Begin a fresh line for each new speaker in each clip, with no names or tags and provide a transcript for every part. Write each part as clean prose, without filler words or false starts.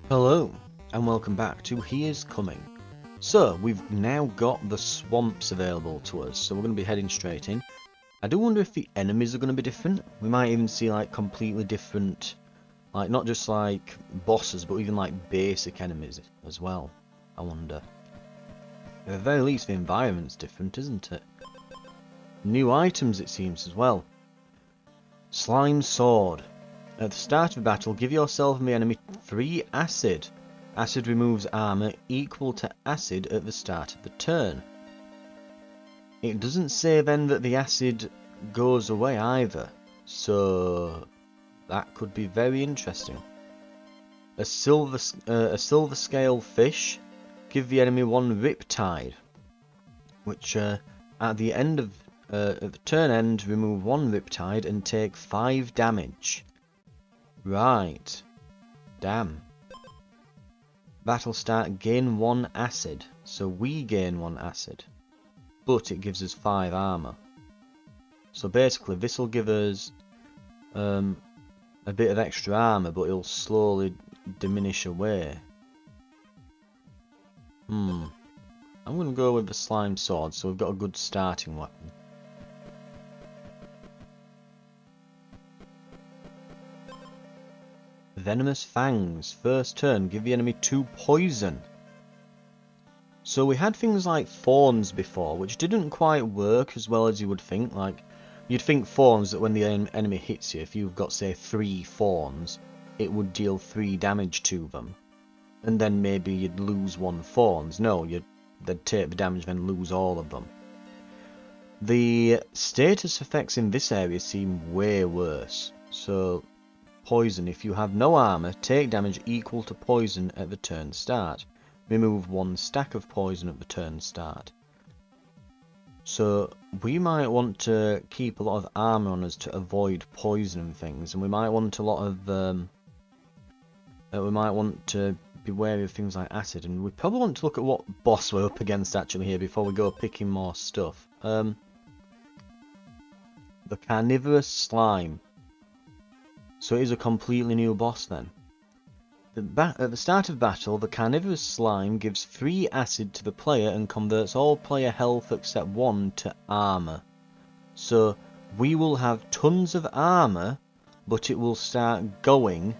Hello, and welcome back to He Is Coming. So, we've now got the swamps available to us, so we're going to be heading straight in. I do wonder if the enemies are going to be different. We might even see like completely different, like not just like bosses, but even like basic enemies as well. I wonder. At the very least, the environment's different, isn't it? New items, it seems, as well. Slime Sword. At the start of battle, give yourself and the enemy 3 acid. Acid removes armor equal to acid at the start of the turn. It doesn't say then that the acid goes away either, so that could be very interesting. A silver scale fish. Give the enemy 1 riptide, which at the end of at the turn end, remove 1 riptide and take 5 damage. Right. Damn. Battle start, gain 1 acid. So we gain 1 acid. But it gives us 5 armor. So basically this will give us a bit of extra armor, but it'll slowly diminish away. I'm going to go with the slime sword, so we've got a good starting weapon. Venomous Fangs. First turn, give the enemy 2 poison. So we had things like thorns before, which didn't quite work as well as you would think. Like, you'd think thorns, that when the enemy hits you, if you've got, say, 3 thorns, it would deal 3 damage to them. And then maybe you'd lose 1 thorns. No, they'd take the damage, then lose all of them. The status effects in this area seem way worse. So, poison. If you have no armor, take damage equal to poison at the turn start. Remove 1 stack of poison at the turn start. So we might want to keep a lot of armor on us to avoid poison and things, and we might want a lot of we might want to be wary of things like acid, and we probably want to look at what boss we're up against actually here before we go picking more stuff. The carnivorous slime. So it is a completely new boss then. At the start of battle, the carnivorous slime gives 3 acid to the player and converts all player health except 1 to armor. So we will have tons of armor, but it will start going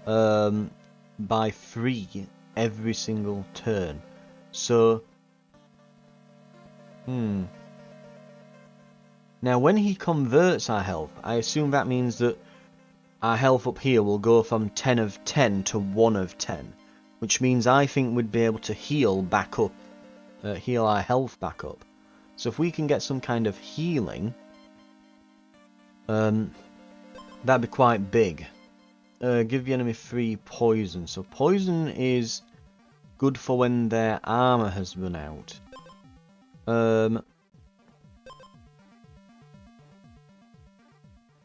by 3 every single turn. So, now when he converts our health, I assume that means that our health up here will go from 10 of 10 to 1 of 10, which means I think we'd be able to heal back up, heal our health back up. So if we can get some kind of healing, that'd be quite big. Give the enemy 3 poison. So poison is good for when their armor has run out.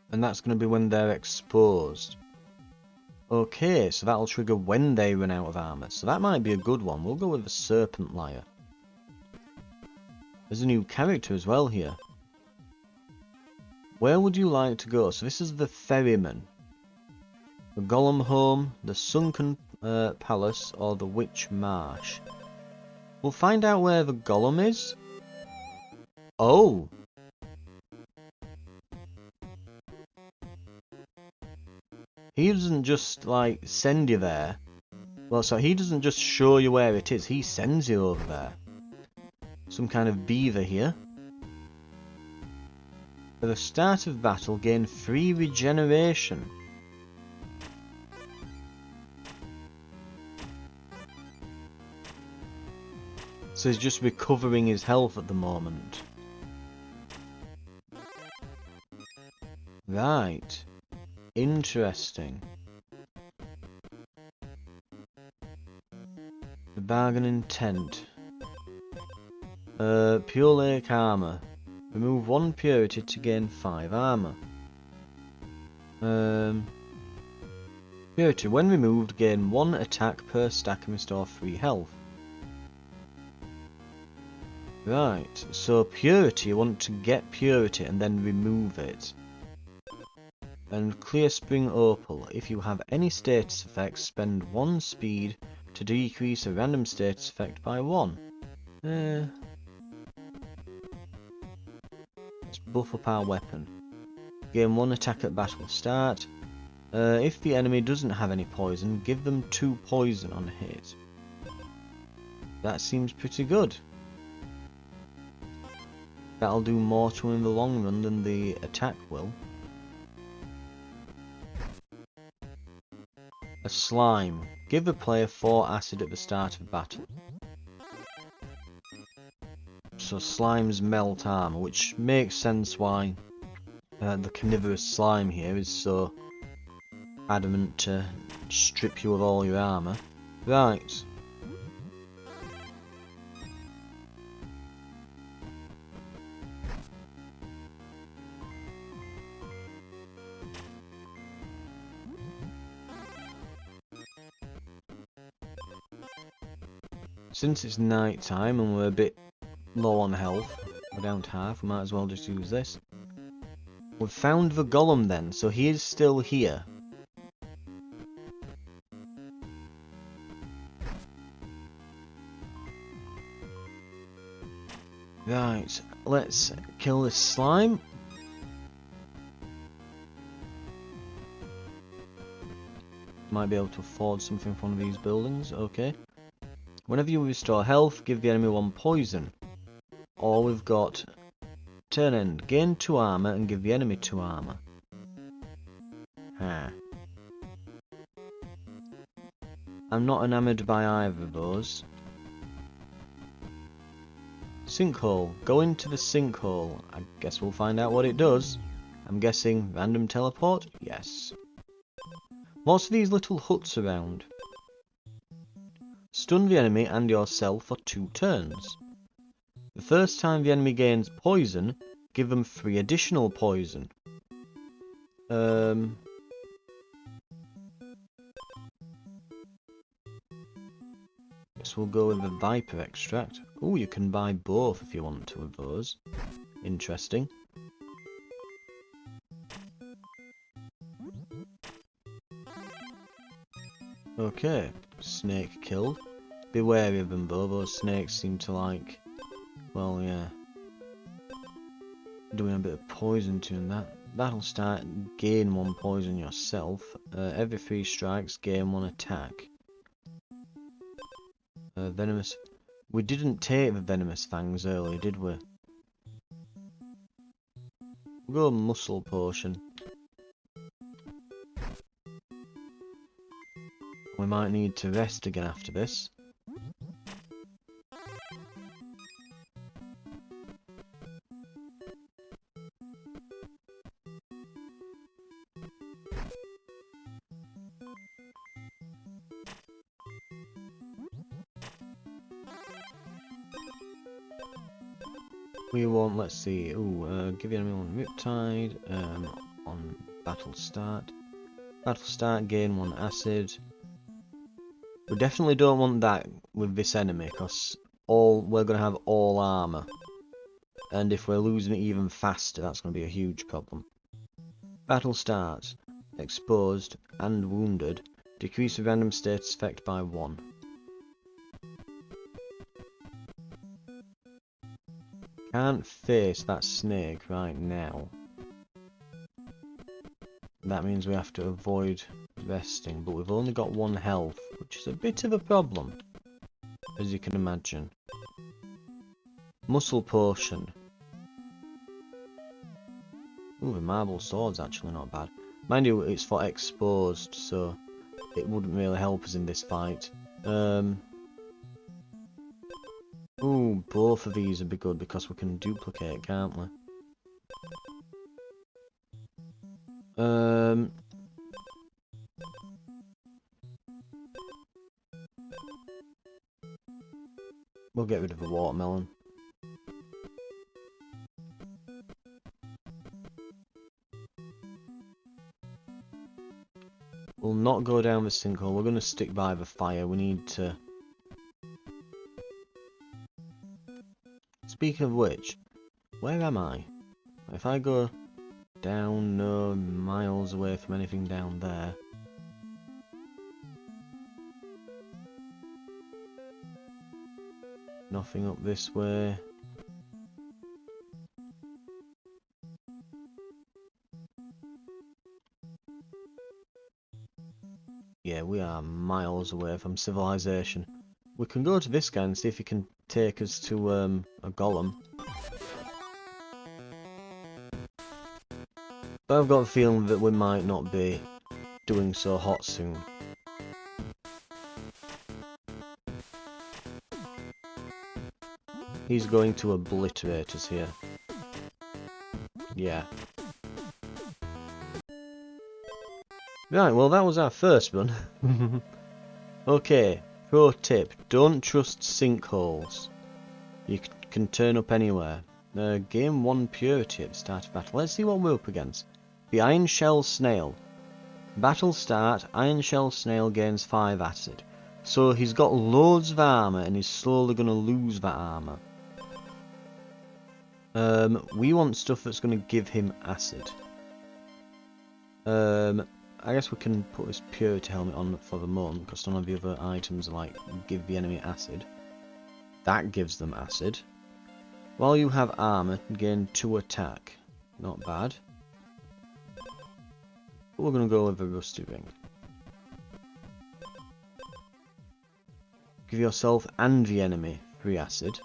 And that's going to be when they're exposed. Okay, so that'll trigger when they run out of armor. So that might be a good one. We'll go with the Serpent Liar. There's a new character as well here. Where would you like to go? So this is the Ferryman. The Golem Home, the Sunken Palace, or the Witch Marsh. We'll find out where the Golem is. Oh! He doesn't just, like, send you there. Well, so he doesn't just show you where it is, he sends you over there. Some kind of beaver here. At the start of battle, gain 3 regeneration. So he's just recovering his health at the moment. Right. Interesting. The bargaining tent. Pure Lake armor. Remove 1 purity to gain 5 armor. Purity. When removed, gain 1 attack per stack and restore 3 health. Right. So purity, you want to get purity and then remove it. And Clear Spring Opal. If you have any status effects, spend 1 speed to decrease a random status effect by 1. Let's buff up our weapon. Gain 1 attack at battle start. If the enemy doesn't have any poison, give them 2 poison on hit. That seems pretty good. That'll do more to him in the long run than the attack will. A slime. Give the player 4 acid at the start of battle. So slimes melt armor, which makes sense why the carnivorous slime here is so adamant to strip you of all your armor. Right. Since it's night time and we're a bit low on health, we're down to half, we might as well just use this. We've found the golem then, so he is still here. Right, let's kill this slime. Might be able to afford something from one of these buildings, okay. Whenever you restore health, give the enemy 1 poison. Or we've got turn end, gain 2 armor and give the enemy 2 armor. I'm not enamoured by either of those. Sinkhole. Go into the sinkhole. I guess we'll find out what it does. I'm guessing random teleport? Yes. Lots of these little huts around. Stun the enemy and yourself for 2 turns. The first time the enemy gains poison, give them 3 additional poison. Guess we'll go with the Viper extract. Oh, you can buy both if you want to of those. Interesting. Okay, snake killed. Be wary of them though, those snakes seem to like, well yeah, doing a bit of poison to them. That'll start, gain 1 poison yourself. Every 3 strikes, gain 1 attack. Venomous. We didn't take the venomous fangs earlier, did we? We'll go muscle potion. We might need to rest again after this. We want, let's see, give the enemy 1 Riptide, on battle start. Battle start, gain 1 acid. We definitely don't want that with this enemy, because we're going to have all armour. And if we're losing it even faster, that's going to be a huge problem. Battle start, exposed and wounded, decrease the random status effect by 1. Can't face that snake right now. That means we have to avoid resting, but we've only got 1 health, which is a bit of a problem, as you can imagine. Muscle potion. Ooh, the marble sword's actually not bad. Mind you, it's for exposed, so it wouldn't really help us in this fight. Ooh, both of these would be good because we can duplicate, can't we? We'll get rid of the watermelon. We'll not go down the sinkhole, we're going to stick by the fire, we need to... Speaking of which, where am I? If I go down? No, miles away from anything down there. Nothing up this way. Yeah, we are miles away from civilization. We can go to this guy and see if he can take us to a golem. But I've got a feeling that we might not be doing so hot soon. He's going to obliterate us here. Yeah. Right, well that was our first one. Okay, pro tip, don't trust sinkholes. You can turn up anywhere. Game 1 purity at the start of battle. Let's see what we're up against. The Iron Shell Snail. Battle start, Iron Shell Snail gains 5 acid. So he's got loads of armour and he's slowly going to lose that armour. We want stuff that's going to give him acid. I guess we can put this purity helmet on for the moment because none of the other items like give the enemy acid. That gives them acid. While you have armour, gain 2 attack. Not bad. But we're going to go with a rusty ring. Give yourself and the enemy 3 acid.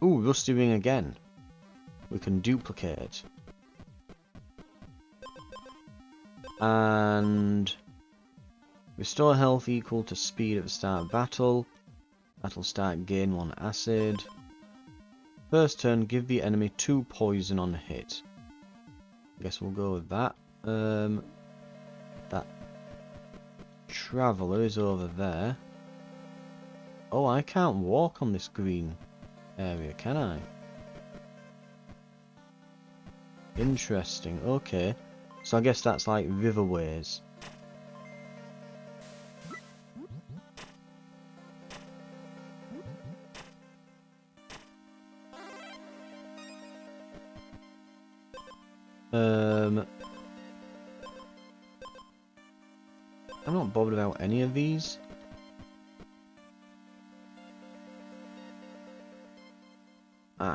Ooh, rusty ring again. We can duplicate. And restore health equal to speed at the start of battle. Battle start, gain 1 acid. First turn, give the enemy 2 poison on hit. I guess we'll go with that. That traveller is over there. Oh, I can't walk on this green area, can I? Interesting, okay. So I guess that's like riverways. I'm not bothered about any of these.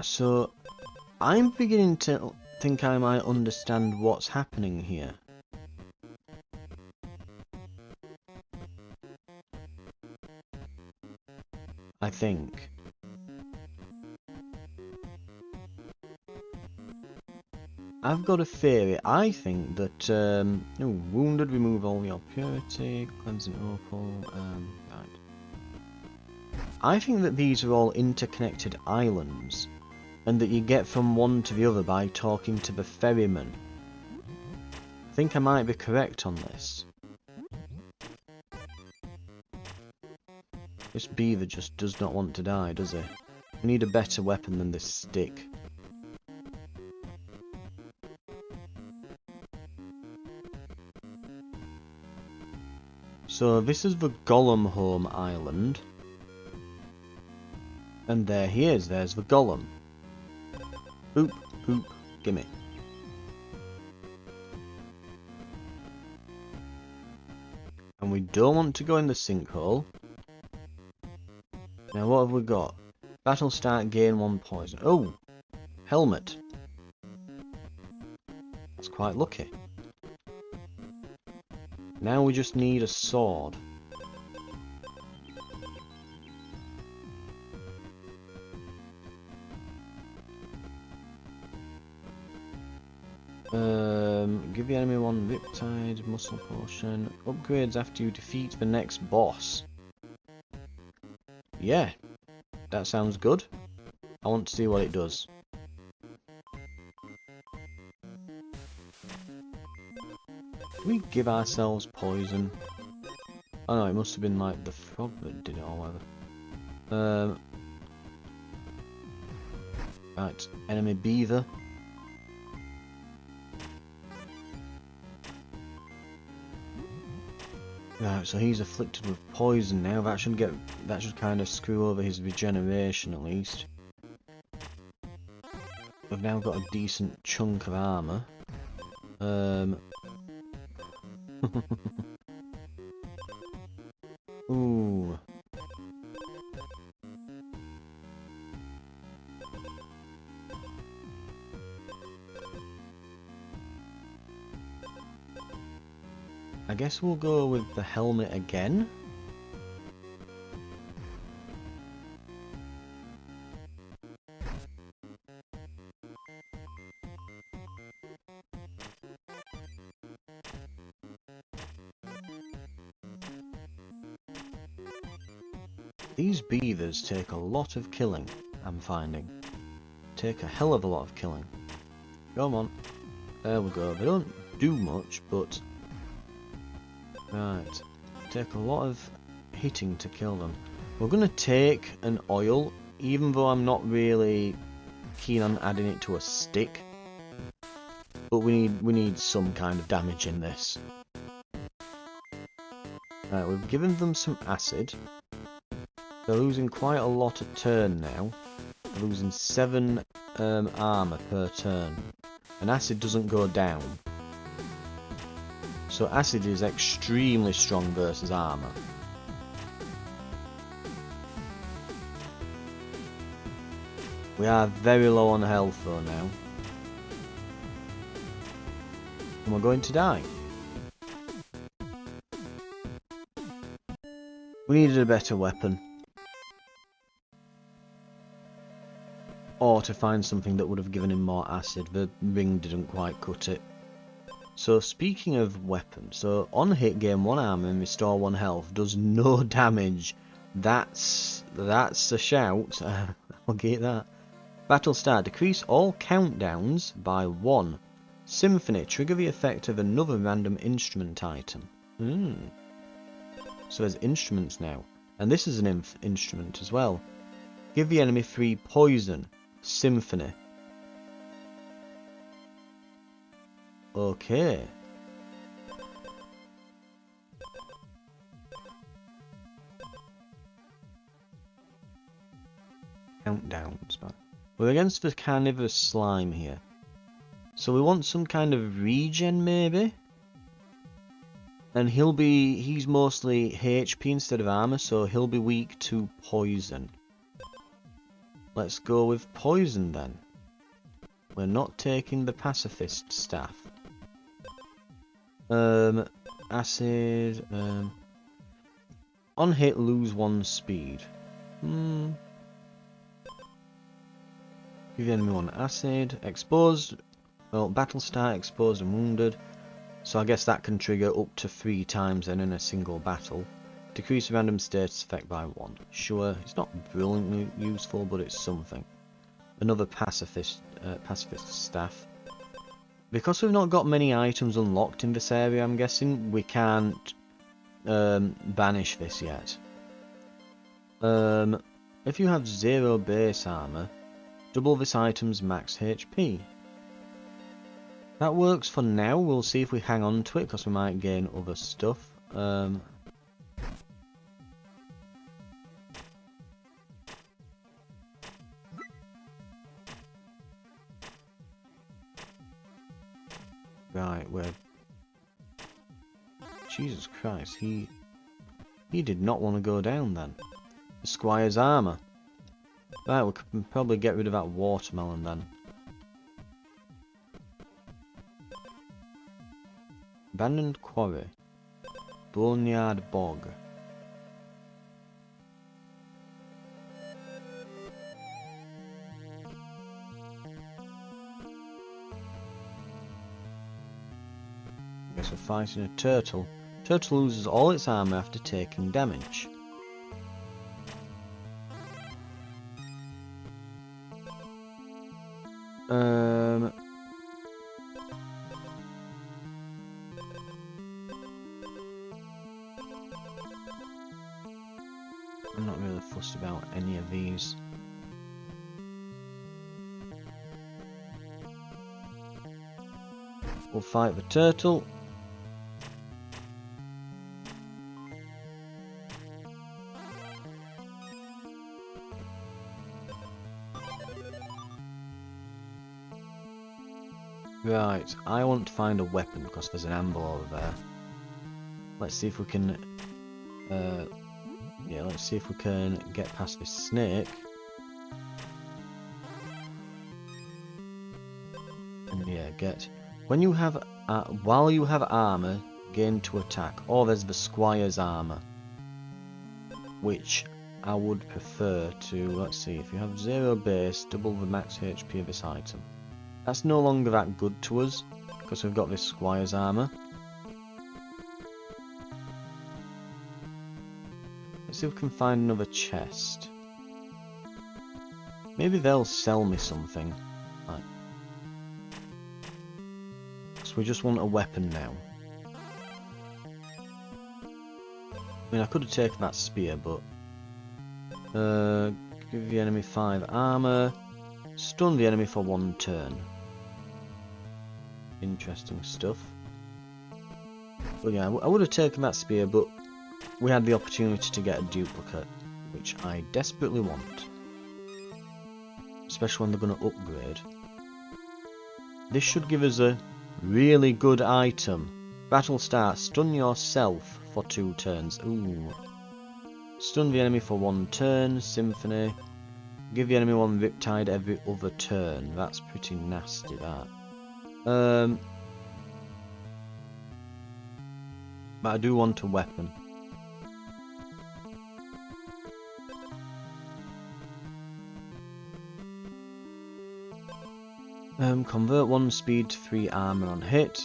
So I'm beginning to think I might understand what's happening here. I think. I've got a theory. I think that wounded, remove all your purity, cleansing opal, right. I think that these are all interconnected islands, and that you get from one to the other by talking to the ferryman. I think I might be correct on this. This beaver just does not want to die, does he? We need a better weapon than this stick. So this is the Golem home island. And there he is, there's the Golem. Boop, boop, gimme. And we don't want to go in the sinkhole. Now what have we got? Battle start, gain 1 poison. Oh! Helmet. That's quite lucky. Now we just need a sword. Give the enemy 1 Riptide, muscle potion. Upgrades after you defeat the next boss. Yeah, that sounds good. I want to see what it does. Can we give ourselves poison? Oh no, it must have been like the frog that did it or whatever. Right, enemy beaver. Right, so he's afflicted with poison now. That should kind of screw over his regeneration at least. We've now got a decent chunk of armour. Ooh. I guess we'll go with the helmet again. These beavers take a lot of killing, I'm finding. Take a hell of a lot of killing. Come on. There we go. They don't do much, but... Right. Take a lot of hitting to kill them. We're going to take an oil, even though I'm not really keen on adding it to a stick. But we need some kind of damage in this. Right, we've given them some acid. They're losing quite a lot a turn now. They're losing 7 armour per turn. And acid doesn't go down. So acid is extremely strong versus armour. We are very low on health though now. And we're going to die. We needed a better weapon. Or to find something that would have given him more acid. The ring didn't quite cut it. So speaking of weapons, so on hit gain 1 armor and restore 1 health does no damage. That's a shout. I'll get that. Battle start. Decrease all countdowns by 1. Symphony. Trigger the effect of another random instrument item. So there's instruments now. And this is an instrument as well. Give the enemy 3 poison. Symphony. Okay. Countdowns. We're against the carnivorous slime here. So we want some kind of regen maybe? And he's mostly HP instead of armor, so he'll be weak to poison. Let's go with poison then. We're not taking the pacifist staff. Acid. On hit, lose 1 speed. Give the enemy 1 acid. Exposed. Well, battle start, exposed and wounded. So I guess that can trigger up to 3 times then in a single battle. Decrease random status effect by 1. Sure, it's not brilliantly useful, but it's something. Another pacifist staff. Because we've not got many items unlocked in this area, I'm guessing, we can't banish this yet. If you have 0 base armor, double this item's max HP. That works for now. We'll see if we hang on to it, because we might gain other stuff. Right, we're... Jesus Christ, he did not want to go down then. The Squire's armour. Right, we can probably get rid of that watermelon then. Abandoned quarry. Boneyard bog. Guess we're fighting a turtle. Turtle loses all its armor after taking damage. I'm not really fussed about any of these. We'll fight the turtle. Right, I want to find a weapon because there's an amber over there. Let's see if we can... yeah, let's see if we can get past this snake. And yeah, get... When you have... while you have armor, gain to attack. Oh, there's the squire's armor. Which I would prefer to... Let's see, if you have 0 base, double the max HP of this item. That's no longer that good to us, because we've got this squire's armor. Let's see if we can find another chest. Maybe they'll sell me something. Right. So we just want a weapon now. I mean, I could have taken that spear, but... give the enemy 5 armor. Stun the enemy for 1 turn. Interesting stuff. But yeah, I would have taken that spear, but we had the opportunity to get a duplicate, which I desperately want. Especially when they're going to upgrade. This should give us a really good item. Battle start, stun yourself for 2 turns. Ooh. Stun the enemy for 1 turn, symphony. Give the enemy 1 riptide every other turn. That's pretty nasty, that. But I do want a weapon. Convert 1 speed to 3 armor on hit.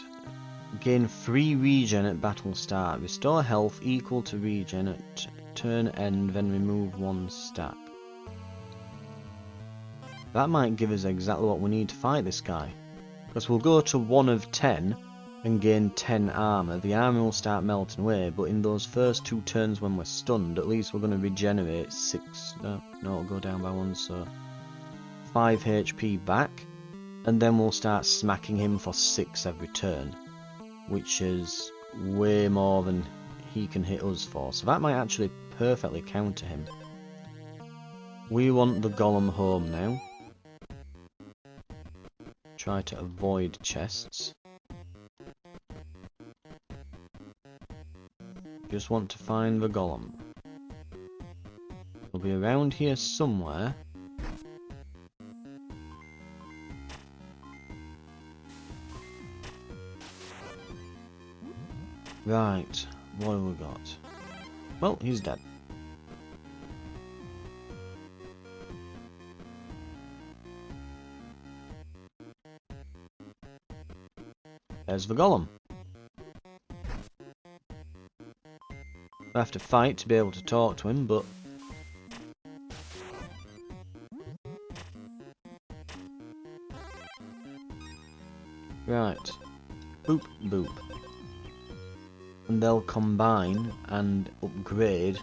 Gain 3 regen at battle start. Restore health equal to regen at turn end, then remove 1 stack. That might give us exactly what we need to fight this guy. Because we'll go to 1 of 10 and gain 10 armor. The armor will start melting away, but in those first 2 turns when we're stunned, at least we're going to regenerate 6... No, it'll go down by 1, so... 5 HP back. And then we'll start smacking him for 6 every turn. Which is way more than he can hit us for. So that might actually perfectly counter him. We want the golem home now. Try to avoid chests. Just want to find the golem. He'll be around here somewhere. Right, what have we got? Well, he's dead. There's the golem. I have to fight to be able to talk to him, but... Right. Boop, boop. And they'll combine and upgrade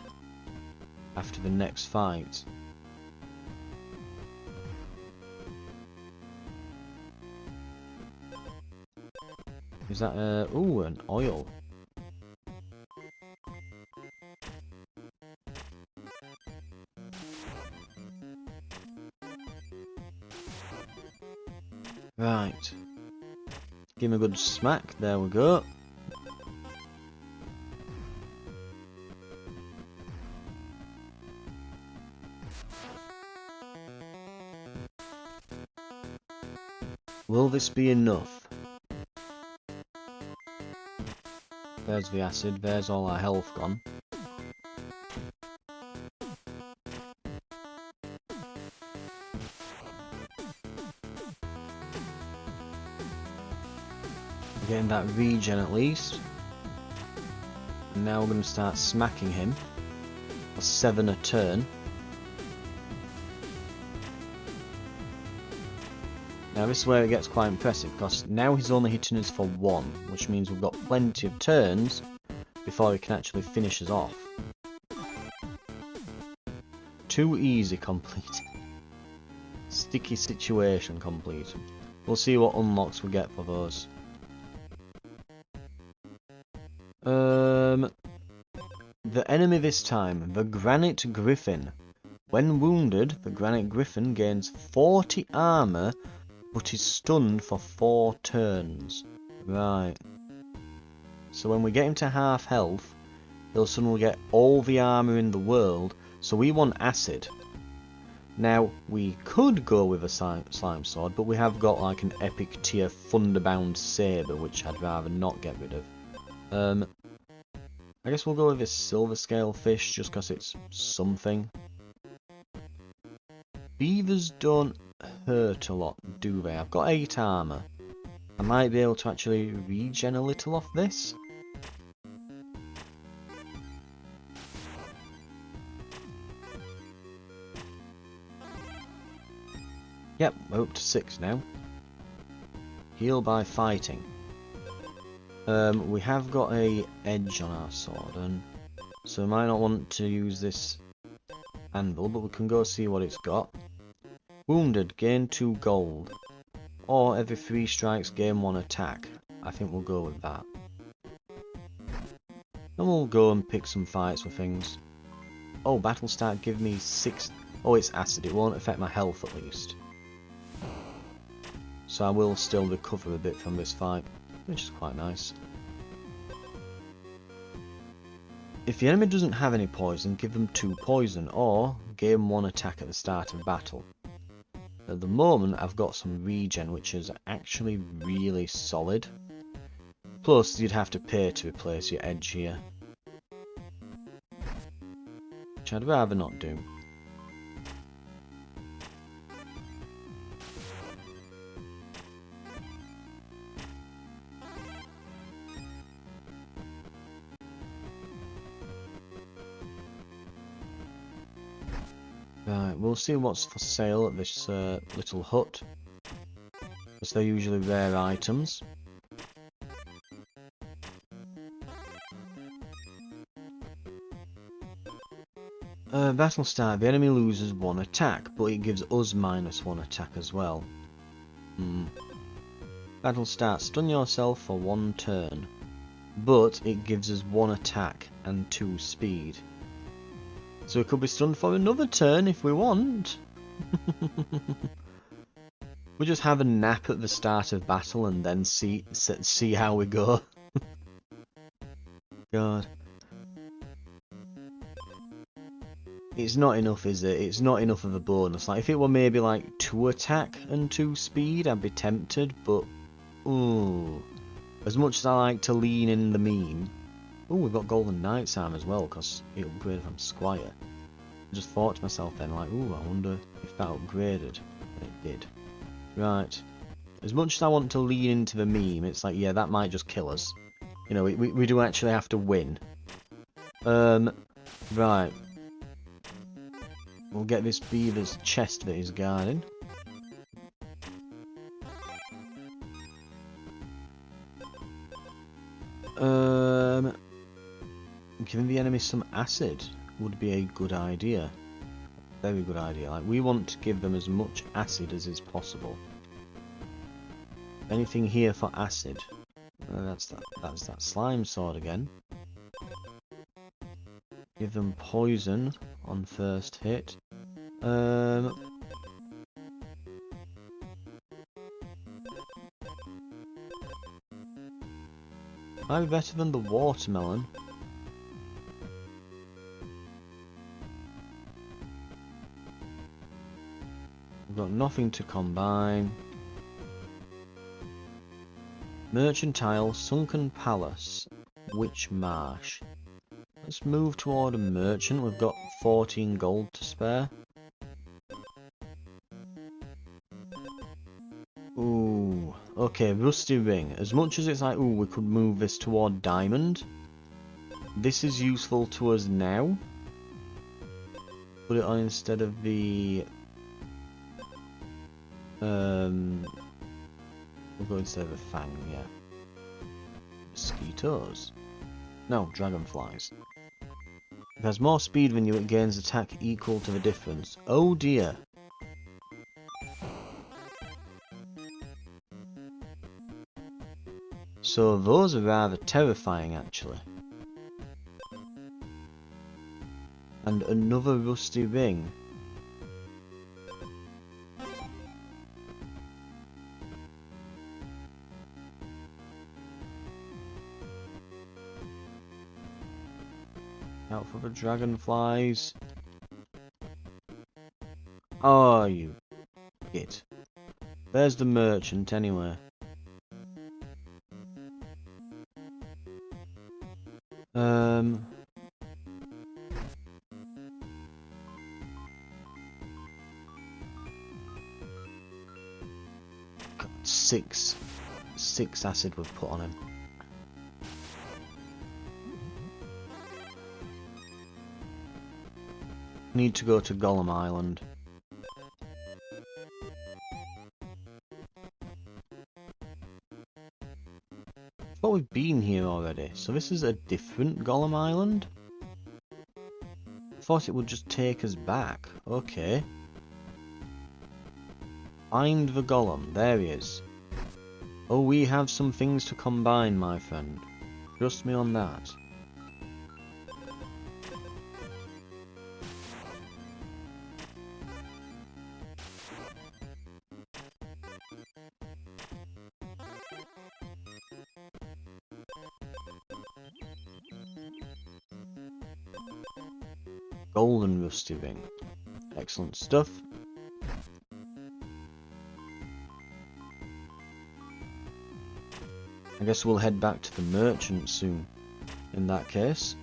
after the next fight. Is that ooh, an oil? Right. Give him a good smack, there we go. Will this be enough? There's the acid, there's all our health gone. We're getting that regen at least. And now we're going to start smacking him for 7 a turn. Now this is where it gets quite impressive, because now he's only hitting us for 1, which means we've got plenty of turns before he can actually finish us off. Too easy complete. Sticky situation complete. We'll see what unlocks we get for those. The enemy this time, the Granite Griffin. When wounded, the Granite Griffin gains 40 armor but he's stunned for 4 turns. Right. So when we get him to half health, he'll suddenly get all the armour in the world, so we want acid. Now, we could go with a slime sword, but we have got like an epic tier thunderbound sabre, which I'd rather not get rid of. I guess we'll go with this silver scale fish, just because it's something. Beavers don't hurt a lot, do they? I've got 8 armour. I might be able to actually regen a little off this. Yep, we're up to 6 now. Heal by fighting. We have got a edge on our sword, and so I might not want to use this anvil, but we can go see what it's got. Wounded, gain 2 gold. Or every 3 strikes, gain 1 attack. I think we'll go with that. And we'll go and pick some fights with things. Oh, battle start give me 6... Oh, it's acid. It won't affect my health at least. So I will still recover a bit from this fight, which is quite nice. If the enemy doesn't have any poison, give them 2 poison, or gain 1 attack at the start of battle. At the moment, I've got some regen, which is actually really solid. Plus, you'd have to pay to replace your edge here, which I'd rather not do. Right, we'll see what's for sale at this little hut, as they're usually rare items. Battle start, the enemy loses 1 attack, but it gives us -1 attack as well. Battle start, stun yourself for 1 turn, but it gives us 1 attack and 2 speed. So it could be stunned for another turn if we want. We'll just have a nap at the start of battle and then see how we go. God. It's not enough, is it? It's not enough of a bonus. Like, if it were maybe like 2 attack and 2 speed, I'd be tempted, but... Ooh. As much as I like to lean in the meme... Ooh, we've got Golden Knight's arm as well, because it upgraded from Squire. I just thought to myself then, like, ooh, I wonder if that upgraded. And it did. Right. As much as I want to lean into the meme, it's like, yeah, that might just kill us. You know, we do actually have to win. Right. We'll get this beaver's chest that he's guarding. Giving the enemy some acid would be a good idea. Very good idea. Like, we want to give them as much acid as is possible. Anything here for acid? That's that slime sword again. Give them poison on first hit. Might be better than the watermelon. We've got nothing to combine. Merchantile, Sunken Palace, Witch Marsh. Let's move toward a merchant. We've got 14 gold to spare. Ooh, okay, Rusty Ring. As much as it's like, ooh, we could move this toward Diamond. This is useful to us now. Put it on instead of the... We'll go instead of a Fang, yeah. Mosquitoes. No, dragonflies. It has more speed than you, it gains attack equal to the difference. Oh dear. So those are rather terrifying, actually. And another rusty ring. enough of the dragonflies. Oh, you git. There's the merchant anyway. Got six acid we've put on him. Need to go to Golem Island. But we've been here already, so this is a different Golem Island? I thought it would just take us back. Okay. Find the Golem. There he is. Oh, we have some things to combine, my friend. Trust me on that. Golden rusty ring. Excellent stuff. I guess we'll head back to the merchant soon, in that case.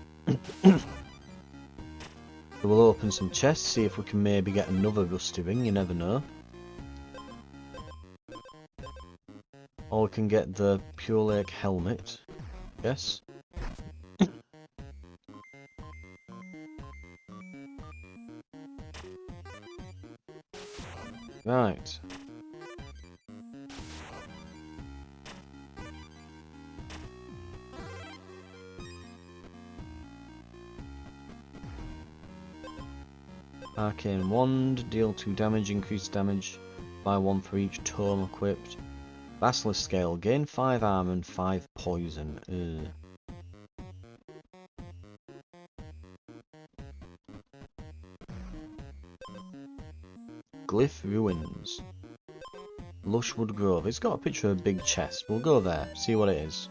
We'll open some chests, see if we can maybe get another rusty ring, you never know. Or we can get the Pure Lake helmet, yes. Right. Arcane Wand, deal 2 damage, increase damage by 1 for each tome equipped. Basilisk Scale, gain 5 armor and 5 poison. Glyph Ruins. Lushwood Grove. It's got a picture of a big chest. We'll go there, see what it is.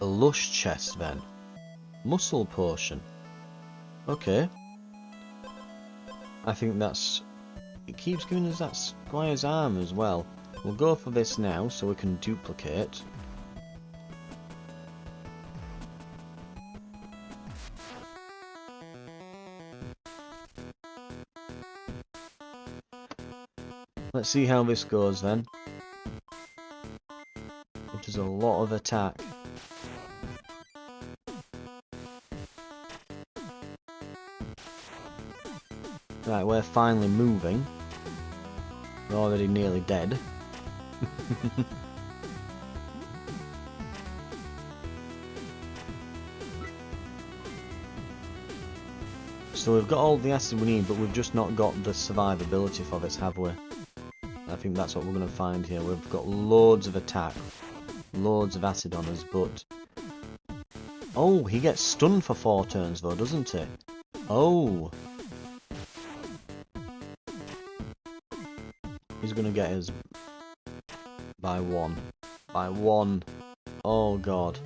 A lush chest then. Muscle potion. Okay. I think that's... It keeps giving us that Squire's arm as well. We'll go for this now so we can duplicate. Let's see how this goes then. It does a lot of attack. Right, we're finally moving. We're already nearly dead. So we've got all the acid we need, but we've just not got the survivability for this, have we? I think that's what we're going to find here. We've got loads of attack, loads of acid on us, but... Oh, he gets stunned for 4 turns though, doesn't he? Oh! He's going to get us by 1. By 1. Oh god.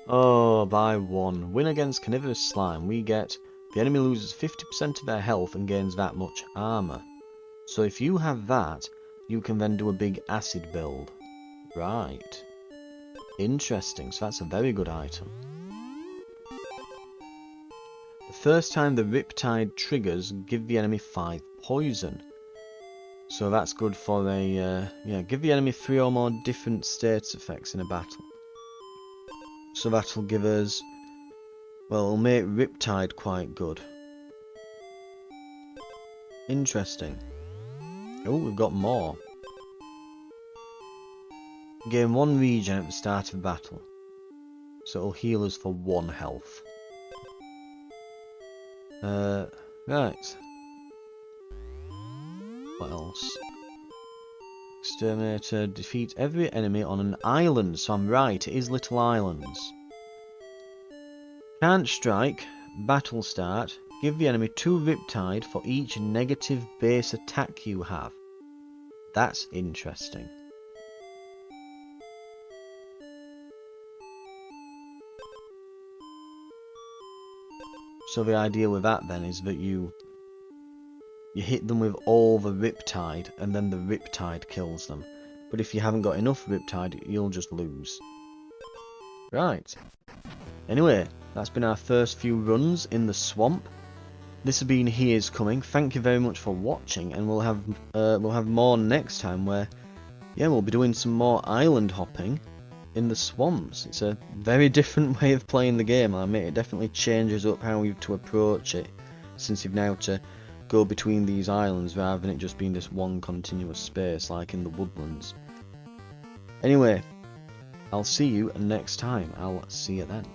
Oh, by 1. Win against Carnivorous Slime. We get... The enemy loses 50% of their health and gains that much armor. So if you have that, you can then do a big acid build. Right. Interesting. So that's a very good item. The first time the Riptide triggers, give the enemy 5 poison. So that's good for a... yeah, give the enemy 3 or more different status effects in a battle. So that'll give us... Well, it'll make Riptide quite good. Interesting. Oh, we've got more. Gain 1 regen at the start of battle. So it'll heal us for 1 health. Right. What else? Exterminator. Defeat every enemy on an island. So I'm right, it is little islands. Can't strike. Battle start. Give the enemy 2 Riptide for each negative base attack you have. That's interesting. So the idea with that then is that you hit them with all the Riptide, and then the Riptide kills them. But if you haven't got enough Riptide, you'll just lose. Right. Anyway, that's been our first few runs in the swamp. This has been Here's Coming. Thank you very much for watching, and we'll have more next time where, yeah, we'll be doing some more island hopping in the swamps. It's a very different way of playing the game, I admit. It definitely changes up how you have to approach it, since you've now to go between these islands rather than it just being this one continuous space like in the woodlands. Anyway, I'll see you next time. I'll see you then.